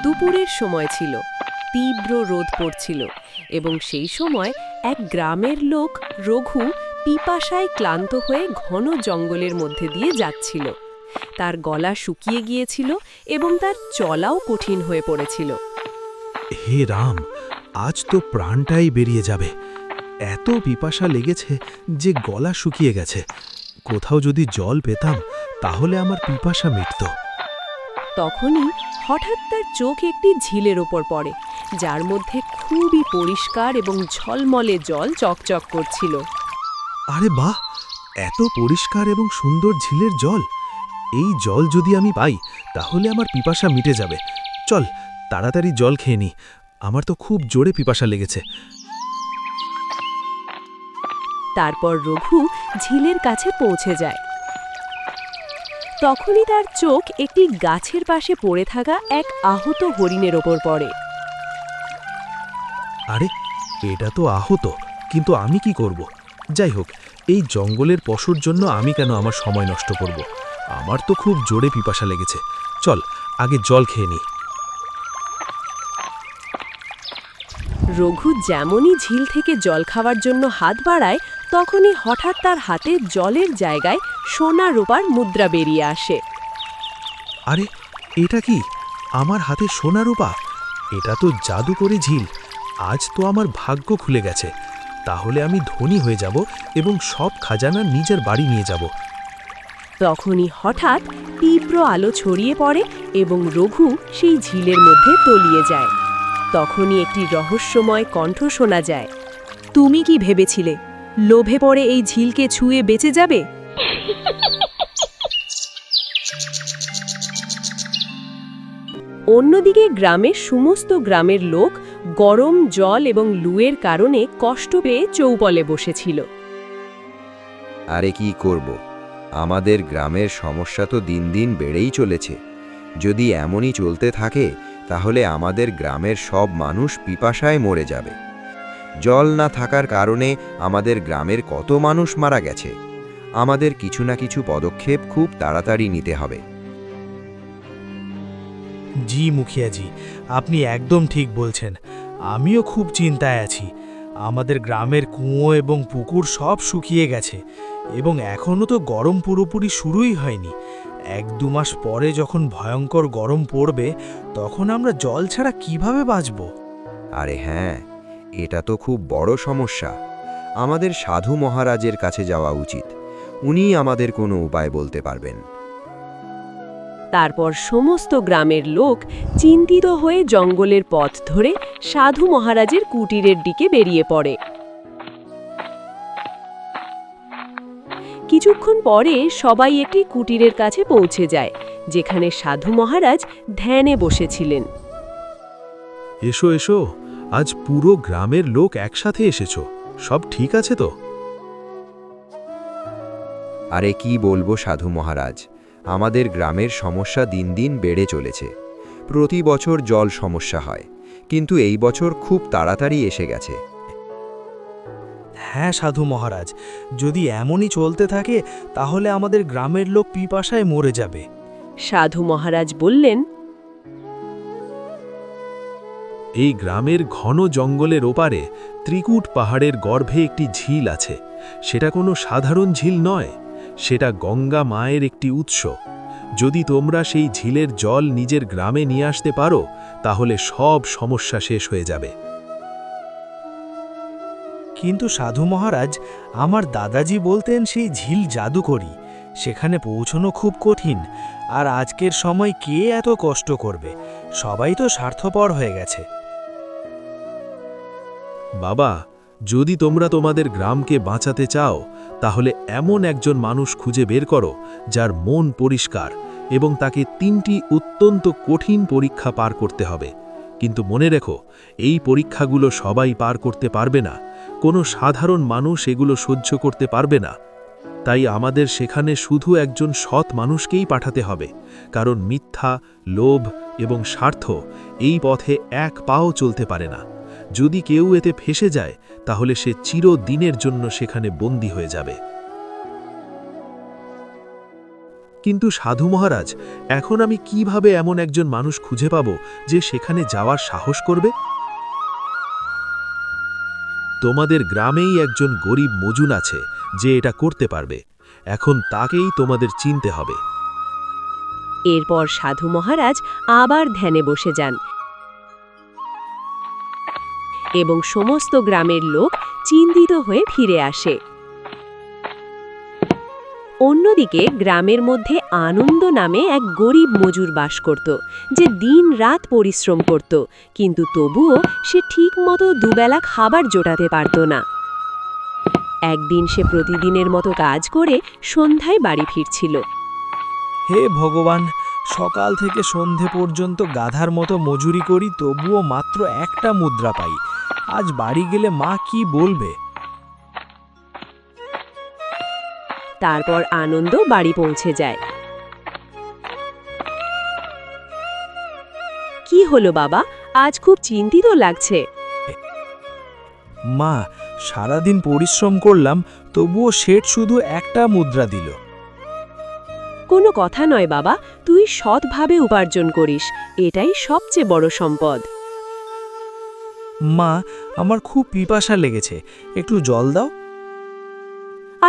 দুপুরের সময় ছিল, তীব্র রোদ পড়ছিল এবং সেই সময় এক গ্রামের লোক রঘু পিপাসায় ক্লান্ত হয়ে ঘন জঙ্গলের মধ্যে দিয়ে যাচ্ছিল। তার গলা শুকিয়ে গিয়েছিল এবং তার চলাও কঠিন হয়ে পড়েছিল। হে রাম, আজ তো প্রাণটাই বেরিয়ে যাবে। এত পিপাসা লেগেছে যে গলা শুকিয়ে গেছে। কোথাও যদি জল পেতাম তাহলে আমার পিপাসা মিটত। তখনই হঠাৎ তার চোখ একটি ঝিলের ওপর পড়ে, যার মধ্যে খুবই পরিষ্কার এবং ঝলমলে জল চকচক করছিল। আরে বাহ, এত পরিষ্কার এবং সুন্দর ঝিলের জল! এই জল যদি আমি পাই তাহলে আমার পিপাসা মিটে যাবে। চল তাড়াতাড়ি জল খেয়ে নি, আমার তো খুব জোরে পিপাসা লেগেছে। তারপর রঘু ঝিলের কাছে পৌঁছে যায়। তখনই তার চোখ একটি গাছের পাশে পড়ে থাকা এক আহত হরিণের ওপর পড়ে। আরে, এটা তো আহত, কিন্তু আমি কি করব? যাই হোক, এই জঙ্গলের পশুর জন্য আমি কেন আমার সময় নষ্ট করব? আমার তো খুব জোরে পিপাসা লেগেছে। চল আগে জল খেয়ে নি। রঘু যেমনই ঝিল থেকে জল খাওয়ার জন্য হাত বাড়ায়, তখনই হঠাৎ তার হাতে জলের জায়গায় সোনা রূপার মুদ্রা বেরিয়ে আসে। আরে, এটা কি? আমার হাতে সোনা রূপা! এটা তো জাদুকরি ঝিল। আজ তো আমার ভাগ্য খুলে গেছে। তাহলে আমি ধনী হয়ে যাব এবং সব খাজানা নিজের বাড়ি নিয়ে যাব। তখনই হঠাৎ তীব্র আলো ছড়িয়ে পড়ে এবং রঘু সেই ঝিলের মধ্যে তলিয়ে যায়। তখনই একটি রহস্যময় কণ্ঠ শোনা যায়। তুমি কি ভেবেছিলে লোভে পড়ে এই ঝিলকে ছুঁয়ে বেঁচে যাবে? অন্যদিকে গ্রামের সমস্ত গ্রামের লোক গরম জল এবং লুয়ের কারণে কষ্ট পেয়ে চৌপলে বসেছিল। আরে কি করব, আমাদের গ্রামের সমস্যা তো দিন দিন বেড়েই চলেছে। যদি এমনই চলতে থাকে তাহলে আমাদের গ্রামের সব মানুষ পিপাসায় মরে যাবে। জল না থাকার কারণে আমাদের গ্রামের কত মানুষ মারা গেছে। আমাদের কিছু না কিছু পদক্ষেপ খুব তাড়াতাড়ি নিতে হবে। জি মুখিয়াজি, আপনি একদম ঠিক বলছেন। আমিও খুব চিন্তায় আছি। আমাদের গ্রামের কুয়ো এবং পুকুর সব শুকিয়ে গেছে এবং এখনও তো গরম পুরোপুরি শুরুই হয়নি। 1-2 মাস পরে যখন ভয়ঙ্কর গরম পড়বে, তখন আমরা জল ছাড়া কিভাবে বাঁচব? আরে হ্যাঁ, এটা তো খুব বড় সমস্যা। আমাদের সাধু মহারাজের কাছে যাওয়া উচিত। উনিই আমাদের কোনো উপায় বলতে পারবেন। তারপর সমস্ত গ্রামের লোক চিন্তিত হয়ে জঙ্গলের পথ ধরে সাধু মহারাজের কুটিরের দিকে বেরিয়ে পড়ে। কিছুক্ষণ পরে সবাই একটি কুটিরের কাছে পৌঁছে যায়, যেখানে সাধু মহারাজ ধ্যানে বসেছিলেন। এসো এসো, আজ পুরো গ্রামের লোক একসাথে এসেছো। সব ঠিক আছে তো? আরে কি বলবো সাধু মহারাজ, আমাদের গ্রামের সমস্যা দিন দিন বেড়ে চলেছে। প্রতি বছর জল সমস্যা হয়, কিন্তু এই বছর খুব তাড়াতাড়ি এসে গেছে। হ্যাঁ সাধু মহারাজ, যদি এমনই চলতে থাকে তাহলে আমাদের গ্রামের লোক পিপাসায় মরে যাবে। সাধু মহারাজ বললেন, এই গ্রামের ঘন জঙ্গলের ওপারে ত্রিকুট পাহাড়ের গর্ভে একটি ঝিল আছে। সেটা কোনো সাধারণ ঝিল নয়, সেটা গঙ্গা মায়ের একটি উৎস। যদি তোমরা সেই ঝিলের জল নিজের গ্রামে নিয়ে আসতে পারো তাহলে সব সমস্যা শেষ হয়ে যাবে। কিন্তু সাধু মহারাজ, আমার দাদাজি বলতেন সেই ঝিল জাদুকরি, সেখানে পৌঁছানো খুব কঠিন। আর আজকের সময় কে এত কষ্ট করবে? সবাই তো স্বার্থপর হয়ে গেছে। বাবা, যদি তোমরা তোমাদের গ্রামকে বাঁচাতে চাও তাহলে এমন একজন মানুষ খুঁজে বের করো যার মন পরিষ্কার, এবং তাকে 3টি অত্যন্ত কঠিন পরীক্ষা পার করতে হবে। কিন্তু মনে রেখো, এই পরীক্ষাগুলো সবাই পার করতে পারবে না। কোনো সাধারণ মানুষ এগুলো সহ্য করতে পারবে না। তাই আমাদের সেখানে শুধু একজন সৎ মানুষকেই পাঠাতে হবে, কারণ মিথ্যা, লোভ এবং স্বার্থ এই পথে এক পাও চলতে পারে না। যদি কেউ এতে ফেঁসে যায় তাহলে সে চিরদিনের জন্য সেখানে বন্দী হয়ে যাবে। কিন্তু সাধু মহারাজ, এখন আমি কিভাবে এমন একজন মানুষ খুঁজে পাব যে সেখানে যাওয়ার সাহস করবে? তোমাদের গ্রামেই একজন গরিব মজুন আছে যে এটা করতে পারবে। এখন তাকেই তোমাদের চিনতে হবে। এরপর সাধু মহারাজ আবার ধ্যানে বসে যান এবং সমস্ত গ্রামের লোক চিন্তিত হয়ে ফিরে আসে। অন্যদিকে গ্রামের মধ্যে আনন্দ নামে এক গরিব মজুর বাস করত, যে দিন-রাত পরিশ্রম করত, কিন্তু তবুও সে ঠিকমতো দুবেলা খাবার জোটাতে পারত না। একদিন সে প্রতিদিনের মতো কাজ করে সন্ধ্যায় বাড়ি ফিরছিল। হে ভগবান, সকাল থেকে সন্ধে পর্যন্ত গাধার মতো মজুরি করি, তবুও মাত্র একটা মুদ্রা পাই। আজ বাড়ি গেলে মা কি বলবে? তারপর আনন্দ বাড়ি পৌঁছে যায়। কি হলো বাবা, আজ খুব চিন্তিত লাগছে। মা, সারাদিন পরিশ্রম করলাম, তবুও শেঠ শুধু একটা মুদ্রা দিল। কোনো কথা নয় বাবা, তুই সৎভাবে উপার্জন করিস, এটাই সবচেয়ে বড় সম্পদ। মা, আমার খুব পিপাসা লেগেছে, একটু জল দাও।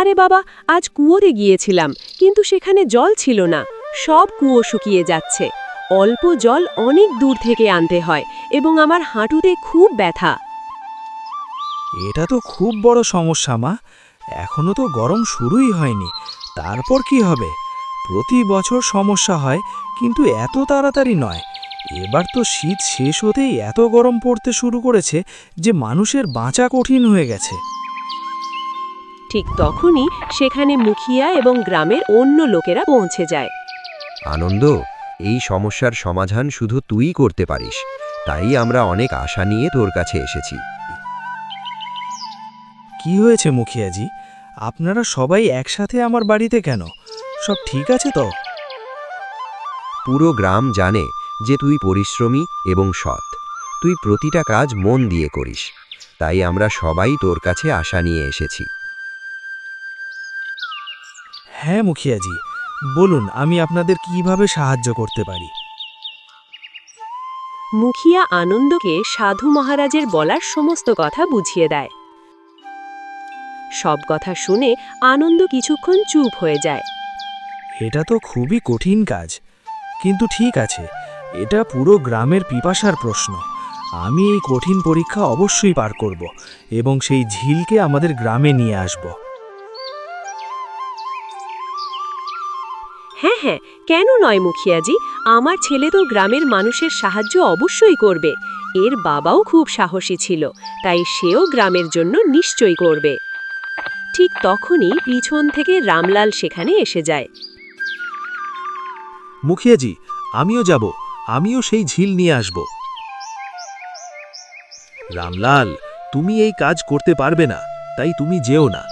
আরে বাবা, আজ কুয়োতে গিয়েছিলাম, কিন্তু সেখানে জল ছিল না, সব কুয়ো শুকিয়ে যাচ্ছে। অল্প জল অনেক দূর থেকে আনতে হয় এবং আমার হাঁটুতে খুব ব্যথা। এটা তো খুব বড় সমস্যা মা, এখনো তো গরম শুরুই হয়নি, তারপর কি হবে? প্রতি বছর সমস্যা হয়, কিন্তু এত তাড়াতাড়ি নয়। এবার তো শীত শেষ হতেই এত গরম পড়তে শুরু করেছে যে মানুষের বাঁচা কঠিন হয়ে গেছে। ঠিক তখনই সেখানে মুখিয়া এবং গ্রামের অন্য লোকেরা পৌঁছে যায়। আনন্দ, এই সমস্যার সমাধান শুধু তুই করতে পারিস, তাই আমরা অনেক আশা নিয়ে তোর কাছে এসেছি। কি হয়েছে মুখিয়াজি? আপনারা সবাই একসাথে আমার বাড়িতে কেন? সব ঠিক আছে তো? পুরো গ্রাম জানে যে তুই পরিশ্রমী এবং সৎ। তুই প্রতিটা কাজ মন দিয়ে করিস, তাই আমরা সবাই তোর কাছে আশা নিয়ে এসেছি। হ্যাঁ মুখিয়াজি, বলুন আমি আপনাদের কিভাবে সাহায্য করতে পারি? মুখিয়া আনন্দকে সাধু মহারাজের বলার সমস্ত কথা বুঝিয়ে দেয়। সব কথা শুনে আনন্দ কিছুক্ষণ চুপ হয়ে যায়। এটা তো খুবই কঠিন কাজ, কিন্তু ঠিক আছে, এটা পুরো গ্রামের পিপাসার প্রশ্ন। আমি এই কঠিন পরীক্ষা অবশ্যই পার করব এবং সেই ঝিলকে আমাদের গ্রামে নিয়ে আসব। হ্যাঁ হ্যাঁ, কেন নয় মুখিয়াজি, আমার ছেলে তো গ্রামের মানুষের সাহায্য অবশ্যই করবে। এর বাবাও খুব সাহসী ছিল, তাই সেও গ্রামের জন্য নিশ্চয়ই করবে। ঠিক তখনই পিছন থেকে রামলাল সেখানে এসে যায়। মুখিয়াজি, আমিও যাব, আমিও সেই ঝিল নিয়ে আসব। রামলাল, তুমি এই কাজ করতে পারবে না, তাই তুমি যেও না।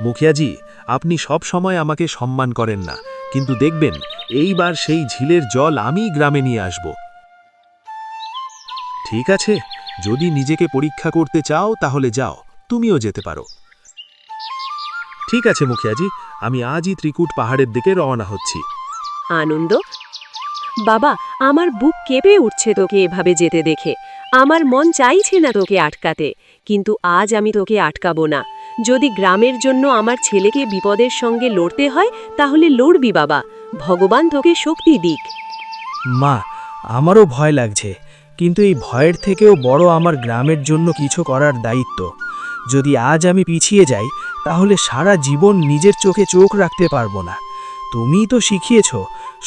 মুখিয়াজি, আপনি সব সময় আমাকে সম্মান করেন না, কিন্তু দেখবেন এইবার সেই ঝিলের জল আমি গ্রামে নিয়ে আসব। ঠিক আছে, যদি নিজেকে পরীক্ষা করতে চাও তাহলে যাও, তুমিও যেতে পারো। ঠিক আছে মুখিয়াজি, আমি আজই ত্রিকুট পাহাড়ের দিকে রওনা হচ্ছি। আনন্দ, বাবা, আমার বুক কেঁপে উঠছে তোকে এভাবে যেতে দেখে। আমার মন চাইছে না তোকে আটকাতে, কিন্তু আজ আমি তোকে আটকাবো না। যদি গ্রামের জন্য আমার ছেলেকে বিপদের সঙ্গে লড়তে হয়, তাহলে লড়বি বাবা। ভগবান তোকে শক্তি দিক। মা, আমারও ভয় লাগছে, কিন্তু এই ভয়ের থেকেও বড় আমার গ্রামের জন্য কিছু করার দায়িত্ব। যদি আজ আমি পিছিয়ে যাই, তাহলে সারা জীবন নিজের চোখে চোখ রাখতে পারবো না। তুমিই তো শিখিয়েছ,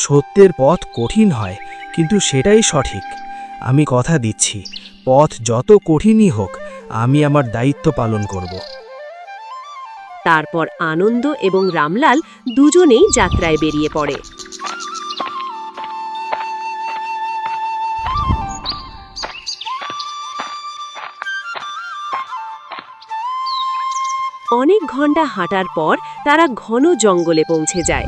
সত্যের পথ কঠিন হয়, কিন্তু সেটাই সঠিক। আমি কথা দিচ্ছি, পথ যত কঠিনই হোক, আমি আমার দায়িত্ব পালন করব। তারপর আনন্দ এবং রামলাল দুজনেই যাত্রায় বেরিয়ে পড়ে। অনেক ঘন্টা হাঁটার পর তারা ঘন জঙ্গলে পৌঁছে যায়।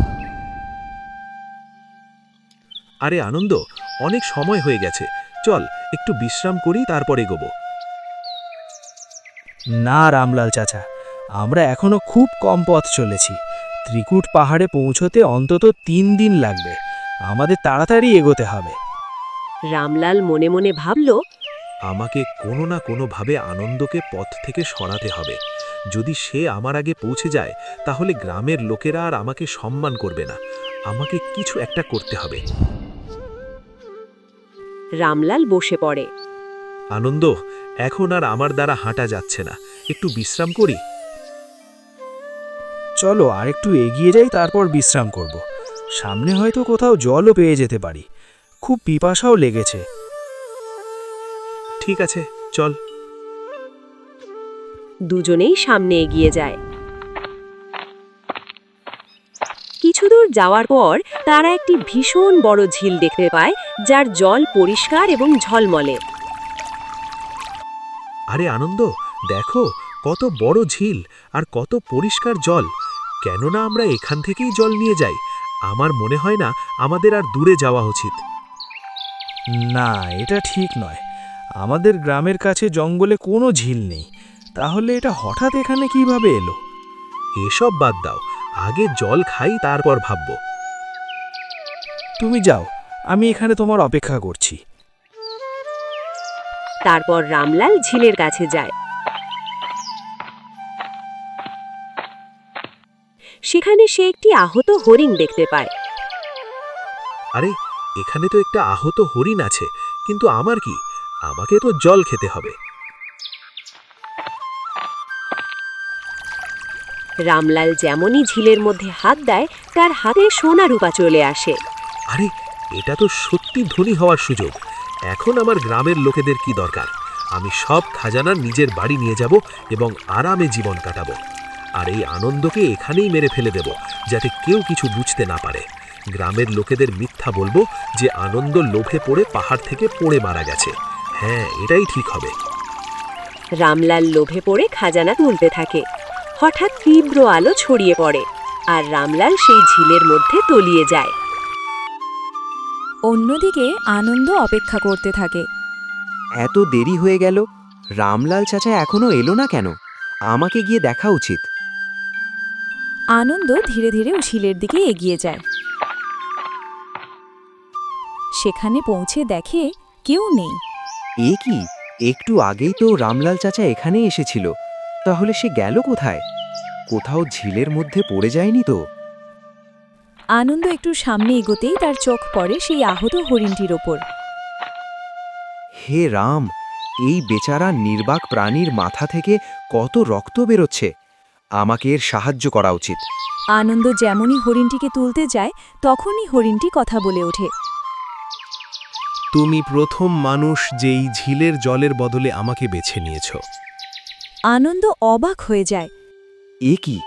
আরে আনন্দ, অনেক সময় হয়ে গেছে, চল একটু বিশ্রাম করি, তারপর এগোবো। না রামলাল চাচা, আমরা এখনো খুব কম পথ চলেছি, ত্রিকুট পাহাড়ে পৌঁছতে অন্তত 3 দিন লাগবে। আমাদের তাড়াতাড়ি এগোতে হবে। রামলাল মনে মনে ভাবল, আমাকে কোনো না কোনোভাবে আনন্দকে পথ থেকে সরাতে হবে। যদি সে আমার আগে পৌঁছে যায় তাহলে গ্রামের লোকেরা আর আমাকে সম্মান করবে না। আমাকে কিছু একটা করতে হবে। রামলাল বসে পড়ে। আনন্দ, এখন আর আমার দ্বারা হাঁটা যাচ্ছে না, একটু বিশ্রাম করি। চলো আর একটু এগিয়ে যাই, তারপর বিশ্রাম করব। সামনে হয়তো কোথাও জলও পেয়ে যেতে পারি। খুব পিপাসাও লেগেছে। ঠিক আছে, চল। দুজনেই সামনে এগিয়ে যায়। কিছু দূর যাওয়ার পর তারা একটি ভীষণ বড় ঝিল দেখতে পায়, যার জল পরিষ্কার এবং ঝলমলে। আরে আনন্দ, দেখো কত বড় ঝিল আর কত পরিষ্কার জল। কেননা আমরা এখান থেকেই জল নিয়ে যাই? আমার মনে হয় না আমাদের আর দূরে যাওয়া উচিত। না, এটা ঠিক নয়। আমাদের গ্রামের কাছে জঙ্গলে কোনো ঝিল নেই। তাহলে এটা হঠাৎ এখানে কিভাবে এলো? এসব বাদ দাও, আগে জল খাই, তারপর ভাবব। তুমি যাও, আমি এখানে তোমার অপেক্ষা করছি। তারপর রামলাল ঝিলের কাছে যায়। সেখানে সে একটি আহত হরিণ দেখতে পায়। আরে, এখানে তো একটা আহত হরিণ আছে, কিন্তু আমার কি? আমাকে তো জল খেতে হবে। রামলাল যেমনই ঝিলের মধ্যে হাত দেয়, তার হাতে সোনা রূপা চলে আসে। আরে, এটা তো সত্যি ধনী হওয়ার সুযোগ। এখন আমার গ্রামের লোকেদের কি দরকার? আমি সব খাজানা নিজের বাড়ি নিয়ে যাব এবং আরামে জীবন কাটাবো। আর এই আনন্দকে এখানেই মেরে ফেলে দেব, যাতে কেউ কিছু বুঝতে না পারে। গ্রামের লোকেদের মিথ্যা বলবো যে আনন্দ লোভে পড়ে পাহাড় থেকে পড়ে মারা গেছে। হ্যাঁ, এটাই ঠিক হবে। রামলাল লোভে পড়ে খাজানা তুলতে থাকে। হঠাৎ তীব্র আলো ছড়িয়ে পড়ে, আর রামলাল সেই ঝিলের মধ্যে তলিয়ে যায়। অন্যদিকে আনন্দ অপেক্ষা করতে থাকে। এত দেরি হয়ে গেল, রামলাল চাচা এখনো এলো না কেন? আমাকে গিয়ে দেখা উচিত। আনন্দ ধীরে ধীরে ঝিলের দিকে এগিয়ে যায়। সেখানে পৌঁছে দেখে কেউ নেই। এ কি, একটু আগেই তো রামলাল চাচা এখানে এসেছিল। তাহলে সে গেল কোথায়? কোথাও ঝিলের মধ্যে পড়ে যায়নি তো? আনন্দ একটু সামনে এগোতেই তার চোখ পড়ে সেই আহত হরিণটির ওপর। হে রাম, এই বেচারা নির্বাক প্রাণীর মাথা থেকে কত রক্ত বেরোচ্ছে। আমাকে এর সাহায্য করা উচিত। আনন্দ যেমনই হরিণটিকে তুলতে যায়, তখনই হরিণটি কথা বলে ওঠে। তুমি প্রথম মানুষ যেই ঝিলের জলের বদলে আমাকে বেছে নিয়েছ। আনন্দ অবাক হয়ে যায়। এ কি,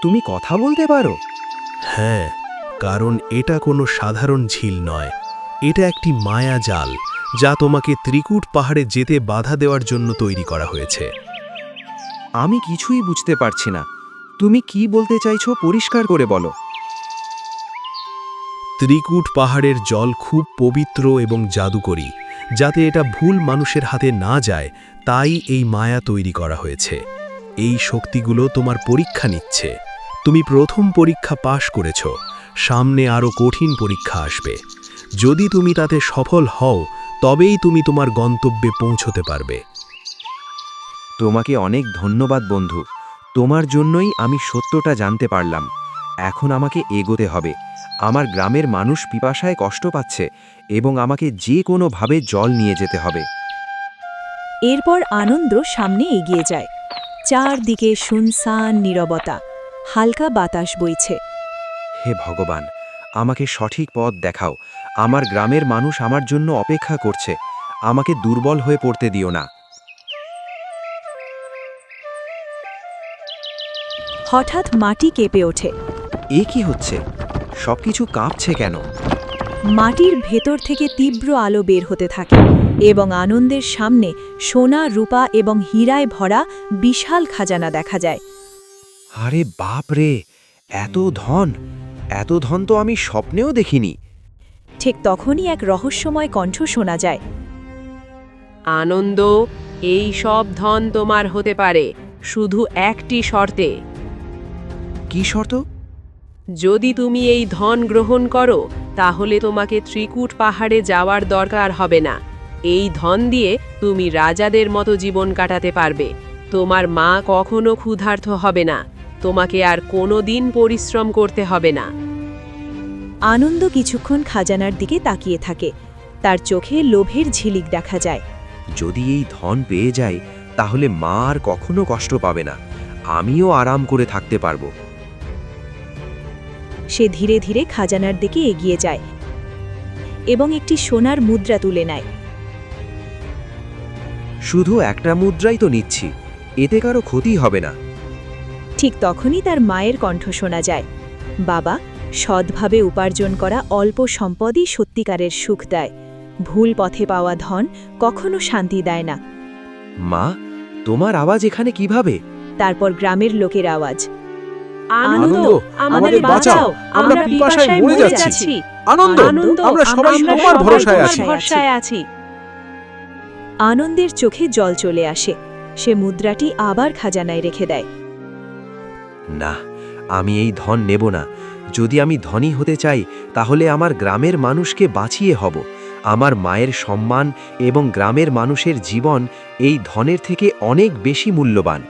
তুমি কথা বলতে পারো? হ্যাঁ, কারণ এটা কোনো সাধারণ ঝিল নয়। এটা একটি মায়া জাল, যা তোমাকে ত্রিকুট পাহাড়ে যেতে বাধা দেওয়ার জন্য তৈরি করা হয়েছে। আমি কিছুই বুঝতে পারছি না। তুমি কি বলতে চাইছো, পরিষ্কার করে বলো। ত্রিকুট পাহাড়ের জল খুব পবিত্র এবং জাদুকরী। যাতে এটা ভুল মানুষের হাতে না যায়, তাই এই মায়া তৈরি করা হয়েছে। এই শক্তিগুলো তোমার পরীক্ষা নিচ্ছে। তুমি প্রথম পরীক্ষা পাশ করেছ, সামনে আরও কঠিন পরীক্ষা আসবে। যদি তুমি তাতে সফল হও, তবেই তুমি তোমার গন্তব্যে পৌঁছতে পারবে। তোমাকে অনেক ধন্যবাদ বন্ধু। তোমার জন্যই আমি সত্যটা জানতে পারলাম। এখন আমাকে এগোতে হবে। আমার গ্রামের মানুষ পিপাসায় কষ্ট পাচ্ছে এবং আমাকে যে কোনোভাবে জল নিয়ে যেতে হবে। এরপর আনন্দ সামনে এগিয়ে যায়। চারদিকে শুনসান নীরবতা, হালকা বাতাস বইছে। হে ভগবান, আমাকে সঠিক পথ দেখাও। আমার গ্রামের মানুষ আমার জন্য অপেক্ষা করছে। আমাকে দুর্বল হয়ে পড়তে দিও না। হঠাৎ মাটি কেঁপে ওঠে। এ কি হচ্ছে? সবকিছু কাঁপছে কেন? মাটির ভেতর থেকে তীব্র আলো বের হতে থাকে এবং আনন্দের সামনে সোনা, রূপা এবং হীরায় ভরা বিশাল খাজানা দেখা যায়। আরে বাপ রে, এত ধন! এত ধন তো আমি স্বপ্নেও দেখিনি। ঠিক তখনই এক রহস্যময় কণ্ঠ শোনা যায়। আনন্দ, এই সব ধন তোমার হতে পারে, শুধু একটি শর্তে। কি শর্ত? যদি তুমি এই ধন গ্রহণ করো তাহলে তোমাকে ত্রিকুট পাহাড়ে যাওয়ার দরকার হবে না। এই ধন দিয়ে তুমি রাজাদের মতো জীবন কাটাতে পারবে। তোমার মা কখনো ক্ষুধার্ত হবে না। তোমাকে আর কোনোদিন পরিশ্রম করতে হবে না। আনন্দ কিছুক্ষণ খাজানার দিকে তাকিয়ে থাকে। তার চোখে লোভের ঝিলিক দেখা যায়। যদি এই ধন পেয়ে যাই তাহলে মা আর কখনো কষ্ট পাবে না, আমিও আরাম করে থাকতে পারবো। সে ধীরে ধীরে খাজানার দিকে এগিয়ে যায় এবং একটি সোনার মুদ্রা তুলে নেয়। শুধু একটা মুদ্রাই তো নিচ্ছি, এতে কারো ক্ষতি হবে না। ঠিক তখনই তার মায়ের কণ্ঠ শোনা যায়। বাবা, সৎভাবে উপার্জন করা অল্প সম্পদই সত্যিকারের সুখ দেয়। ভুল পথে পাওয়া ধন কখনো শান্তি দেয় না। মা, তোমার আওয়াজ এখানে কিভাবে? তারপর গ্রামের লোকের আওয়াজ, আনন্দ, আমাদের বাঁচাও, আমরা পিপাসায় মরে যাচ্ছি। আনন্দ, আমরা সবাই তোমার ভরসায় আছি। আনন্দের চোখে জল চলে আসে। সে মুদ্রাটি আবার খাজানায় রেখে দেয়। না, আমি এই ধন নেব না। যদি আমি ধনী হতে চাই তাহলে আমার গ্রামের মানুষকে বাঁচিয়ে হব। আমার মায়ের সম্মান এবং গ্রামের মানুষের জীবন এই ধনের থেকে অনেক বেশি মূল্যবান।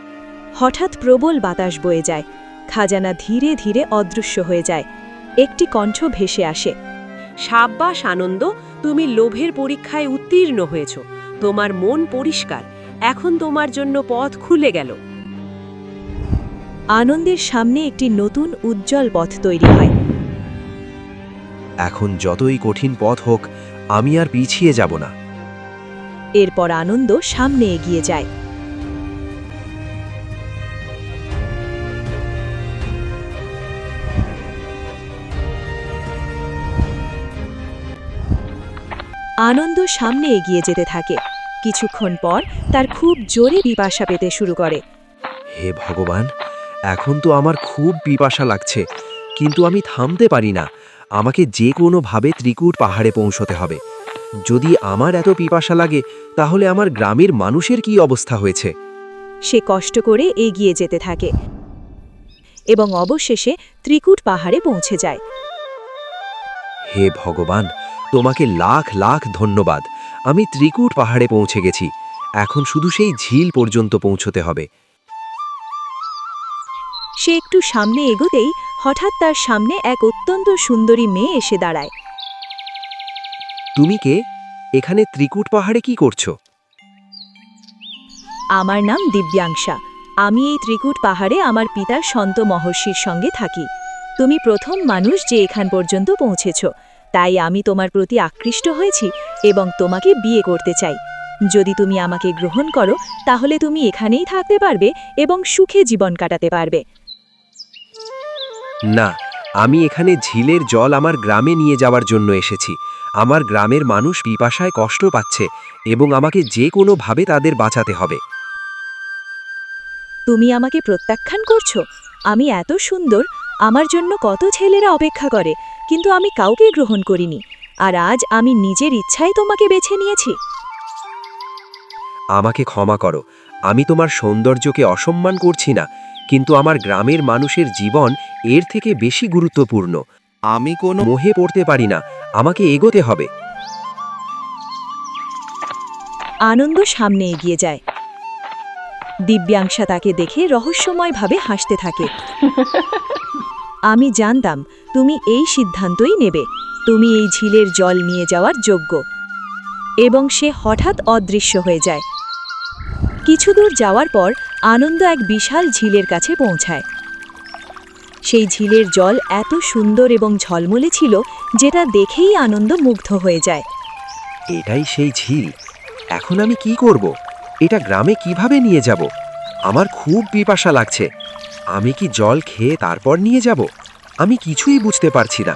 হঠাৎ প্রবল বাতাস বয়ে যায়। খাজানা ধীরে ধীরে অদৃশ্য হয়ে যায়। একটি কণ্ঠ ভেসে আসে, সাব্বাস আনন্দ, তুমি লোভের পরীক্ষায় উত্তীর্ণ হয়েছ। তোমার মন পরিষ্কার, এখন তোমার জন্য পথ খুলে গেল। আনন্দের সামনে একটি নতুন উজ্জ্বল পথ তৈরি হয়। এখন যতই কঠিন পথ হোক, আমি আর পিছিয়ে যাব না। এরপর আনন্দ সামনে এগিয়ে যায়। আনন্দ সামনে এগিয়ে যেতে থাকে। কিছুক্ষণ পর তার খুব জোরে পিপাসা পেতে শুরু করে। হে ভগবান, এখন তো আমার খুব পিপাসা লাগছে, কিন্তু আমি থামতে পারি না। আমাকে যে কোনোভাবে ত্রিকুট পাহাড়ে পৌঁছতে হবে। যদি আমার এত পিপাসা লাগে তাহলে আমার গ্রামের মানুষের কি অবস্থা হয়েছে? সে কষ্ট করে এগিয়ে যেতে থাকে এবং অবশেষে ত্রিকুট পাহাড়ে পৌঁছে যায়। হে ভগবান, তোমাকে লাখ লাখ ধন্যবাদ। আমি ত্রিকুট পাহাড়ে পৌঁছে গেছি। এখন শুধু সেই ঝিল পর্যন্ত পৌঁছতে হবে। সে একটু সামনে এগোতেই হঠাৎ তার সামনে এক অত্যন্ত সুন্দরী মেয়ে এসে দাঁড়ায়। তুমি কে? এখানে ত্রিকুট পাহাড়ে কি করছো? আমার নাম দিব্যাংশা। আমি এই ত্রিকুট পাহাড়ে আমার পিতার সন্ত মহর্ষির সঙ্গে থাকি। তুমি প্রথম মানুষ যে এখান পর্যন্ত পৌঁছেছ, তাই আমি তোমার প্রতি আকৃষ্ট হয়েছি এবং তোমাকে বিয়ে করতে চাই। যদি তুমি আমাকে গ্রহণ করো তাহলে তুমি এখানেই থাকতে পারবে এবং সুখে জীবন কাটাতে পারবে। না, আমি এখানে ঝিলের জল আমার গ্রামে নিয়ে যাওয়ার জন্য এসেছি। আমার গ্রামের মানুষ পিপাসায় কষ্ট পাচ্ছে এবং আমাকে যে কোনোভাবে তাদের বাঁচাতে হবে। তুমি আমাকে প্রত্যাখ্যান করছো? আমি এত সুন্দর, আমার জন্য কত ছেলেরা অপেক্ষা করে, কিন্তু আমি কাউকে গ্রহণ করিনি। আর আজ আমি নিজের ইচ্ছায় তোমাকে বেছে নিয়েছি। আমাকে ক্ষমা করো, আমি তোমার সৌন্দর্যকে অসম্মান করছি না, কিন্তু আমার গ্রামের মানুষের জীবন এর থেকে বেশি গুরুত্বপূর্ণ। আমি কোনো মোহে পড়তে পারি না, আমাকে এগোতে হবে। আনন্দ সামনে এগিয়ে যায়। দিব্যাংশা তাকে দেখে রহস্যময়ভাবে হাসতে থাকে। আমি জানতাম তুমি এই সিদ্ধান্তই নেবে। তুমি এই ঝিলের জল নিয়ে যাওয়ার যোগ্য। এবং সে হঠাৎ অদৃশ্য হয়ে যায়। কিছু দূর যাওয়ার পর আনন্দ এক বিশাল ঝিলের কাছে পৌঁছায়। সেই ঝিলের জল এত সুন্দর এবং ঝলমলে ছিল যেটা দেখেই আনন্দ মুগ্ধ হয়ে যায়। এটাই সেই ঝিল। এখন আমি কি করব? এটা গ্রামে কিভাবে নিয়ে যাব? আমার খুব পিপাসা লাগছে। আমি কি জল খেয়ে তারপর নিয়ে যাব? আমি কিছুই বুঝতে পারছি না।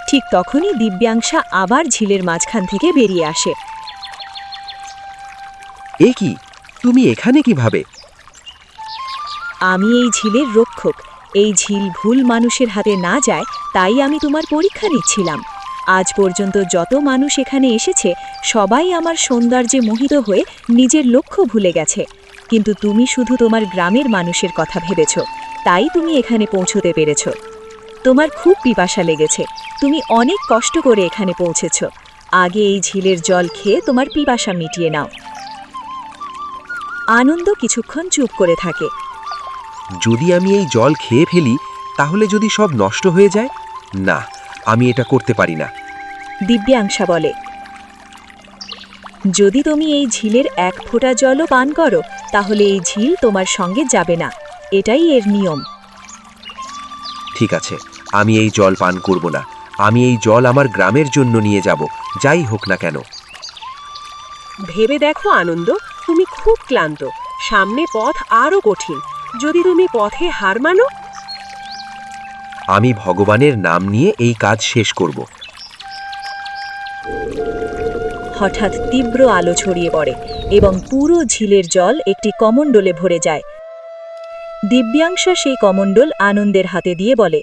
ঠিক তখনই দিব্যাংশা আবার ঝিলের মাঝখান থেকে বেরিয়ে আসে। এ কি, তুমি এখানে কিভাবে? আমি এই ঝিলের রক্ষক। এই ঝিল ভুল মানুষের হাতে না যায়, তাই আমি তোমার পরীক্ষা নিচ্ছিলাম। আজ পর্যন্ত যত মানুষ এখানে এসেছে সবাই আমার সৌন্দর্যে মোহিত হয়ে নিজের লক্ষ্য ভুলে গেছে, কিন্তু তুমি শুধু তোমার গ্রামের মানুষের কথা ভেবেছ। তাই তুমি এখানে পৌঁছতে পেরেছ। তোমার খুব পিপাসা লেগেছে, তুমি অনেক কষ্ট করে এখানে পৌঁছেছ। আগে এই ঝিলের জল খেয়ে তোমার পিপাসা মিটিয়ে নাও। আনন্দ কিছুক্ষণ চুপ করে থাকে। যদি আমি এই জল খেয়ে ফেলি তাহলে যদি সব নষ্ট হয়ে যায়? না, আমি এটা করতে পারি না। দিব্যাংশা বলে, যদি তুমি এই ঝিলের এক ফোঁটা জলও পান করো তাহলে এই ঝিল তোমার সঙ্গে যাবে না, এটাই এর নিয়ম। ঠিক আছে, আমি এই জল পান করব না। আমি এই জল আমার গ্রামের জন্য নিয়ে যাব, যাই হোক না কেন। ভেবে দেখো আনন্দ, তুমি খুব ক্লান্ত, সামনে পথ আরো কঠিন। যদি তুমি পথে হার মানো? আমি ভগবানের নাম নিয়ে এই কাজ শেষ করব। হঠাৎ তীব্র আলো ছড়িয়ে পড়ে এবং পুরো ঝিলের জল একটি কমণ্ডলে ভরে যায়। দিব্যাংশা সেই কমণ্ডল আনন্দের হাতে দিয়ে বলে,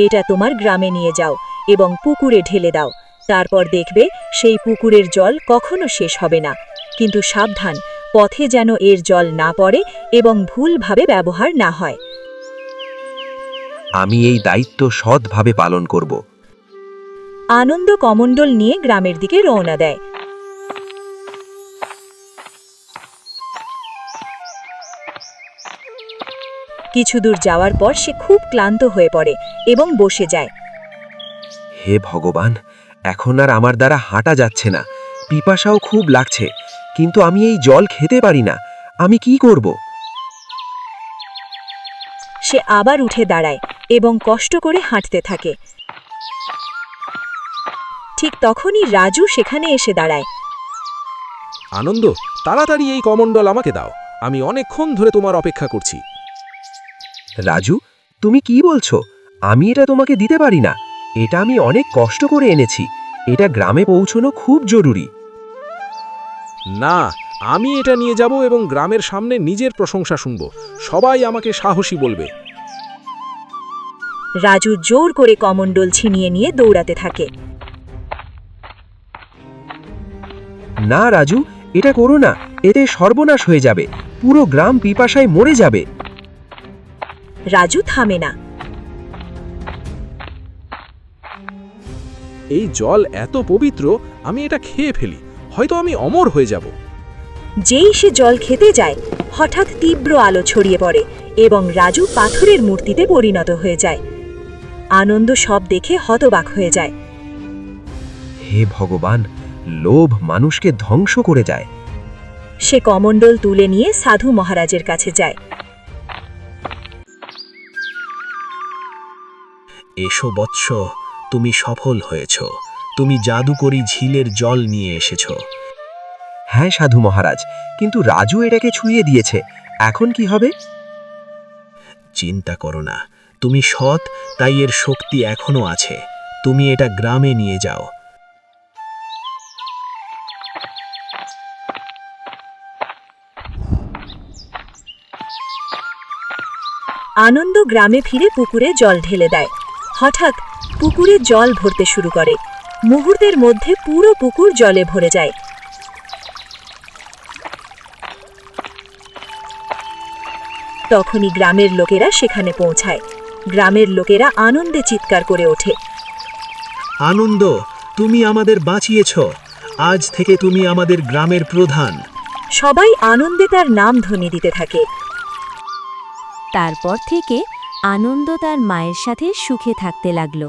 এটা তোমার গ্রামে নিয়ে যাও এবং পুকুরে ঢেলে দাও। তারপর দেখবে সেই পুকুরের জল কখনো শেষ হবে না। কিন্তু সাবধান, পথে যেন এর জল না পড়ে এবং ভুলভাবে ব্যবহার না হয়। আমি এই দায়িত্ব সৎভাবে পালন করব। আনন্দ কমণ্ডল নিয়ে গ্রামের দিকে রওনা দেয়। কিছু দূর যাওয়ার পর সে খুব ক্লান্ত হয়ে পড়ে এবং বসে যায়। হে ভগবান, এখন আর আমার দ্বারা হাঁটা যাচ্ছে না, পিপাসাও খুব লাগছে, কিন্তু আমি এই জল খেতে পারি না। আমি কি করব? সে আবার উঠে দাঁড়ায় এবং কষ্ট করে হাঁটতে থাকে। ঠিক তখনই রাজু সেখানে এসে দাঁড়ায়। আনন্দ, তাড়াতাড়ি এই কমণ্ডল আমাকে দাও, আমি অনেকক্ষণ ধরে তোমার অপেক্ষা করছি। রাজু, তুমি কি বলছো? আমি এটা তোমাকে দিতে পারি না। এটা আমি অনেক কষ্ট করে এনেছি। এটা গ্রামে পৌঁছানো খুব জরুরি। না, আমি এটা নিয়ে যাব এবং গ্রামের সামনে নিজের প্রশংসা শুনব। সবাই আমাকে সাহসী বলবে। রাজু জোর করে কমণ্ডল ছিনিয়ে নিয়ে দৌড়াতে থাকে। না রাজু, এটা করো না, এতে সর্বনাশ হয়ে যাবে। পুরো গ্রাম পিপাসায় মরে যাবে। রাজু থামে না। এই জল এত পবিত্র, আমি এটা খেয়ে ফেলি, হয়তো আমি অমর হয়ে যাব। যেই সে জল খেতে যায়, হঠাৎ তীব্র আলো ছড়িয়ে পড়ে এবং রাজু পাথরের মূর্তিতে পরিণত হয়ে যায়। আনন্দ সব দেখে হতবাক হয়ে যায়। হে ভগবান, লোভ মানুষকে ধ্বংস করে যায়। সে কমণ্ডল তুলে নিয়ে সাধু মহারাজের কাছে যায়। এসো বৎস, তুমি সফল হয়েছ। তুমি জাদুকরী ঝিলের জল নিয়ে এসেছ। হ্যাঁ সাধু মহারাজ, কিন্তু রাজু এটাকে ছুঁয়ে দিয়েছে। এখন কি হবে? চিন্তা করো না, তুমি সৎ, তাই এর শক্তি এখনো আছে। তুমি এটা গ্রামে নিয়ে যাও। আনন্দ গ্রামে ফিরে পুকুরে জল ঢেলে দেয়। হঠাৎ পুকুরে জল ভরতে শুরু করে। মুহূর্তের মধ্যে পুরো পুকুর জলে ভরে যায়। তখনই গ্রামের লোকেরা সেখানে পৌঁছায়। গ্রামের লোকেরা আনন্দে চিৎকার করে ওঠে। আনন্দ, তুমি আমাদের বাঁচিয়েছ। আজ থেকে তুমি আমাদের গ্রামের প্রধান। সবাই আনন্দে তার নাম ধ্বনি দিতে থাকে। তারপর থেকে আনন্দ তার মায়ের সাথে সুখে থাকতে লাগলো।